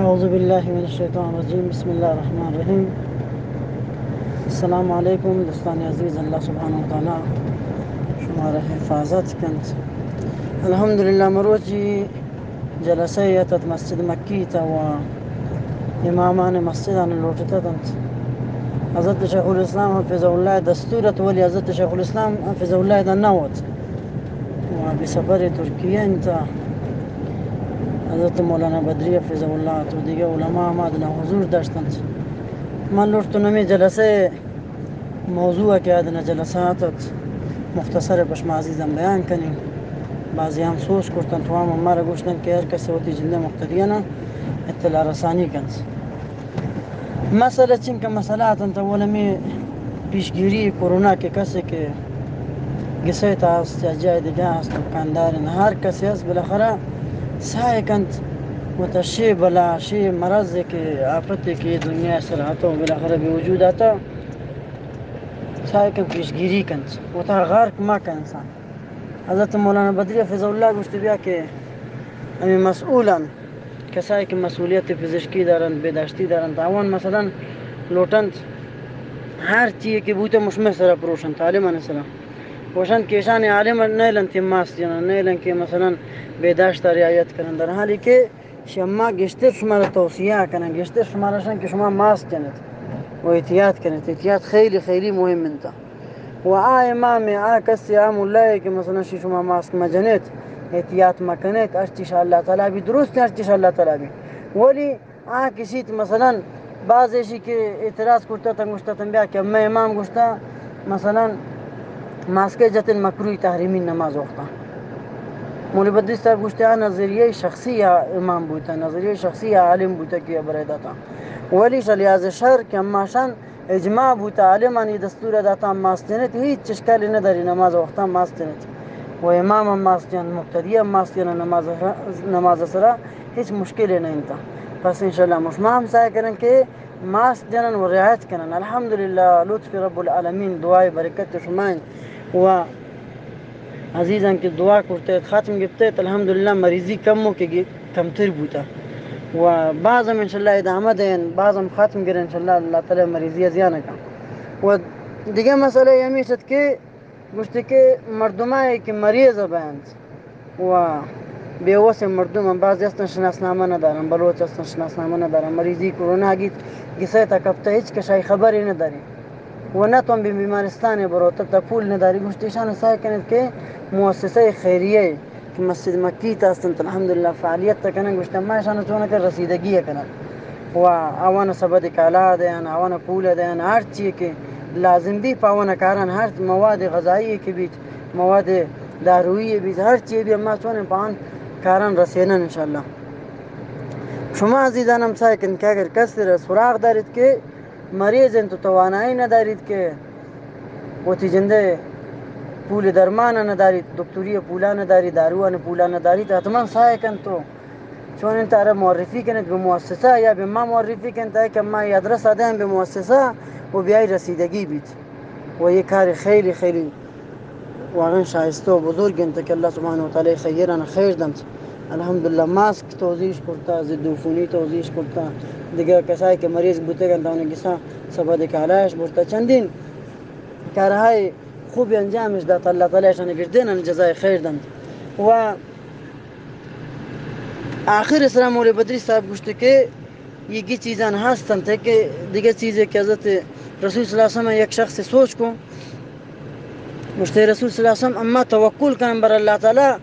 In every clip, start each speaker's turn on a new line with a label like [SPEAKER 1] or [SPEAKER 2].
[SPEAKER 1] أعوذ بالله من الشیطان الرجیم. بسم الله الرحمن الرحیم. السلام علیکم دوستان عزیز. الله سبحانه و تعالی شما را حفاظت کند. الحمدلله مروجی جلسه یتت مسجد مکی تا و امامان مسجدان لوٹتند. حضرت شیخ الاسلام حفظه الله دستورت ولی حضرت شیخ الاسلام حفظه الله در نوت و بسفر ترکیه انت حضرت مولانا بدری حفظه الله تو دیگه علما آمدن حضور داشتند. من لطفاً جلسه موضوع که ادنا جلساتت مختصر بشم عزیزم بیان کنیم. بعضی هم سوچ کردن تو هم مرا گوشتن که هر کسی وقتی جلده مقتدیانه اطلاع رسانی کند. مسئله چین که مسئلات انت ولمی پیشگیری کرونا که کسی که گسیت هست یا جای دیگه هست دکاندارن هر کسی هست بالاخره سعی کند متشی بلا شی مرضی که آفتی که دنیا سرعت و بالاخره به وجود آتا سعی کند پیشگیری کند و تا غرق ما کن انسان. حضرت مولانا بدری حفظه الله گوشت بیا که امی مسئولان کسایی که مسئولیت پزشکی دارند بداشتی دارند اوان مثلا لوٹند هر چیزی که بوده مشمه سره پروشن تعلیم سره پوشن کشان عالم نیلن تیماس جنن نیلن که مثلا بداشت رعایت کنند، در حالی که شما گشتر شما را توصیه کنند، گشتر شما راشن که شما ماسک کنید و احتیاط کنید. احتیاط خیلی خیلی مهم انت و امام کسی الله که مثلا شما ماسک مجنید احتیاط مکنید اشتیش الله تعالی بی درست اشتیش الله تعالی بی ولی کسی مثلا بعضیشی که اعتراض کرتا تنگوشتا تنبیا که اما امام گوشتا مثلا ماسک جتن مکروی تحریمی نماز وقتا مولی بدری صاحب گوشتا نظریه شخصی امام بوتا، نظریه شخصی عالم بوتا که برای داتا ولی شلیاز شهر که اماشان اجماع بوتا عالمانی دستور داتا ماستنت هیچ چشکالی نداری نماز وقتا ماستنت و امام هم ماسجن مقتدی هم ماسجن نماز سرا هیچ مشکلی نه انتا. پس انشاءالله مشما هم سعی کنن که ماسک جنن و رعایت کنن. الحمدلله لطف رب العالمین دعای برکت شما و عزیزان که دعا کرتے ختم گفته الحمدلله مریضی کمو که کمتر بوده و بعضم انشاءالله ادامه دین بعضم ختم گره انشاءالله الله تعالی مریضی زیانه کن. و دیگه مسئله یمی شد که گوشته که مردمایی که مریض بند و بیوس مردم بعضی هستن شناسنامه ندارن، بلوچ هستن شناسنامه ندارن، مریضی کرونا گید گسه تا کفته هیچ کشای خبری نداری و نتون به بیمارستان بروتا تا پول نداری. گوشتیشان سعی کنید که مؤسسه خیریه که مسجد مکی تا هستن الحمدلله فعالیت تا کنن گوشتن ماشان چونه که رسیدگی کنن و اوان سبد کالا دین اوان پول دین هر چی که لازم بی پاونه کارن هر مواد غذایی که بیت مواد دارویی بیت هر چی بی ما چون پان کارن رسینن انشالله. شما عزیزانم سعی کنید که اگر کسی را سراغ دارید که مریض انتو توانایی ندارید که وقتی جنده پول درمان ندارید، دکتری پولا ندارید، داروان پولا ندارید، حتما سعی کن تو چون انت را معرفی کنید به مؤسسه یا به ما معرفی کنید که ما ادرس دادم به مؤسسه و بیای رسیدگی بید و یک کار خیلی خیلی واقعا شایسته و بزرگ انت که الله سبحانه و تعالی خیران خیر دمت. الحمدلله ماسک توضیح کرتا، ضد عفونی توضیح کرتا، دیگه کسایی که مریض بوده گند اون گسا سبد کالاش برتا چندین کارهای خوب انجامش داد الله تعالی شان گردن جزای خیر دمت. و آخر اسلام مولی بدری صاحب گوشته که یکی چیزان هستن تا که دیگه چیزی که حضرت رسول صلی الله علیه وسلم یک شخص سوچ کو گوشته رسول صلی الله علیه وسلم اما توکل کنم بر الله تعالی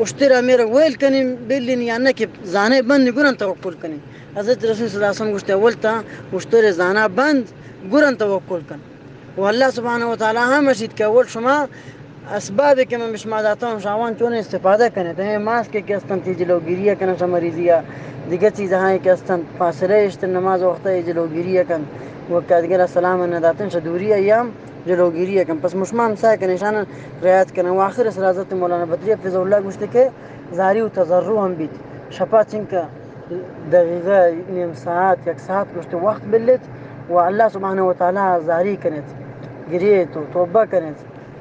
[SPEAKER 1] اشترا میرا ویل کنیم بلین یا نه که زانه بند گرن توکل کنیم. حضرت رسول صلی الله علیه وسلم گوشته اول تا اشتر زانه بند گرن توکل کن و الله سبحانه و تعالی همشید که اول شما اسبابی که من بشما داتم شاوان چون استفاده کنید این ماسک که استن تی جلوگیری کنن مریضی دیگه چیزهایی که استن فاصله اشت نماز وقته جلوگیری کن و کادگر السلام نداتن شدوری ایام جلوگیری کن. پس مشما سعی کنن نشان رعایت کنن. و آخر سر حضرت مولانا بدری حفظه الله گوشته که زاری و تضرع هم بید شفاعت چنکه دقیقه نیم ساعت یک ساعت گوشته وقت بلد و الله سبحانه و تعالی زاری کنید گریت و توبه کنید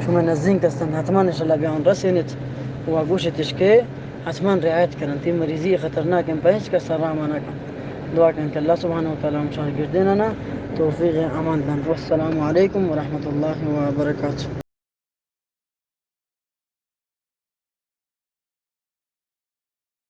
[SPEAKER 1] شو منزين كستن حتما إن شاء الله بيان رسنت وأقوش تشكي حتما رعاية كرنتي مريضية خطرناك إن بيش كسرامانك دعاء كان الله سبحانه وتعالى مشارك جدنا توفيق أمان دن السلام عليكم ورحمة الله وبركاته.